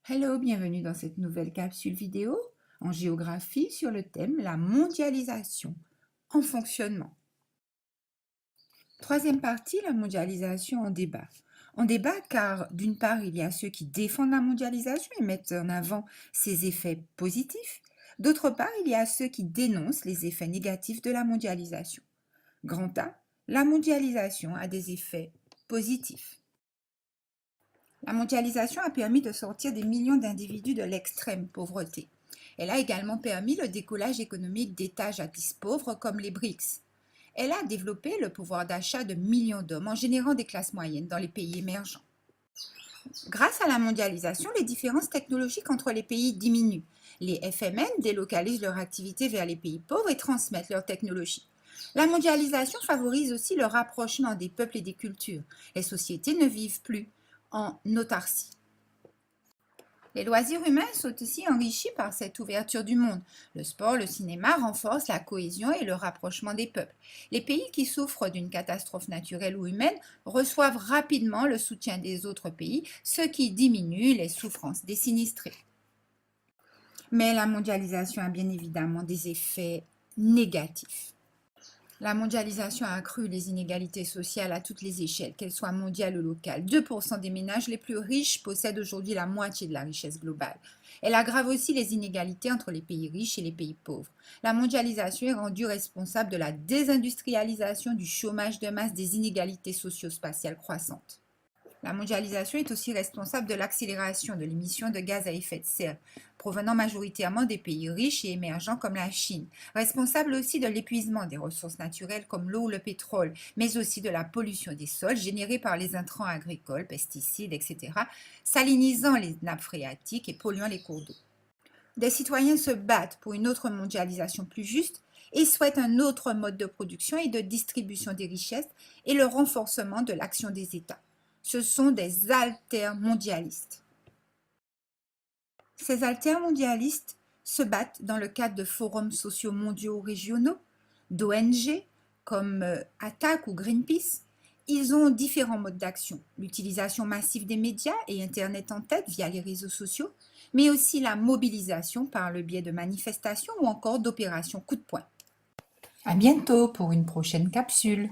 Hello, bienvenue dans cette nouvelle capsule vidéo en géographie sur le thème la mondialisation en fonctionnement. Troisième partie, la mondialisation en débat. En débat car d'une part, il y a ceux qui défendent la mondialisation et mettent en avant ses effets positifs. D'autre part, il y a ceux qui dénoncent les effets négatifs de la mondialisation. Grand A, la mondialisation a des effets positifs. La mondialisation a permis de sortir des millions d'individus de l'extrême pauvreté. Elle a également permis le décollage économique d'États jadis pauvres comme les BRICS. Elle a développé le pouvoir d'achat de millions d'hommes en générant des classes moyennes dans les pays émergents. Grâce à la mondialisation, les différences technologiques entre les pays diminuent. Les FMN délocalisent leur activité vers les pays pauvres et transmettent leur technologie. La mondialisation favorise aussi le rapprochement des peuples et des cultures. Les sociétés ne vivent plus en autarcie. Les loisirs humains sont aussi enrichis par cette ouverture du monde. Le sport, le cinéma renforcent la cohésion et le rapprochement des peuples. Les pays qui souffrent d'une catastrophe naturelle ou humaine reçoivent rapidement le soutien des autres pays, ce qui diminue les souffrances des sinistrés. Mais la mondialisation a bien évidemment des effets négatifs. La mondialisation a accru les inégalités sociales à toutes les échelles, qu'elles soient mondiales ou locales. 2% des ménages les plus riches possèdent aujourd'hui la moitié de la richesse globale. Elle aggrave aussi les inégalités entre les pays riches et les pays pauvres. La mondialisation est rendue responsable de la désindustrialisation, du chômage de masse, des inégalités socio-spatiales croissantes. La mondialisation est aussi responsable de l'accélération de l'émission de gaz à effet de serre, provenant majoritairement des pays riches et émergents comme la Chine, responsable aussi de l'épuisement des ressources naturelles comme l'eau ou le pétrole, mais aussi de la pollution des sols générée par les intrants agricoles, pesticides, etc., salinisant les nappes phréatiques et polluant les cours d'eau. Des citoyens se battent pour une autre mondialisation plus juste et souhaitent un autre mode de production et de distribution des richesses et le renforcement de l'action des États. Ce sont des altermondialistes. Ces altermondialistes se battent dans le cadre de forums sociaux mondiaux ou régionaux, d'ONG comme Attac ou Greenpeace. Ils ont différents modes d'action, l'utilisation massive des médias et Internet en tête via les réseaux sociaux, mais aussi la mobilisation par le biais de manifestations ou encore d'opérations coup de poing. À bientôt pour une prochaine capsule.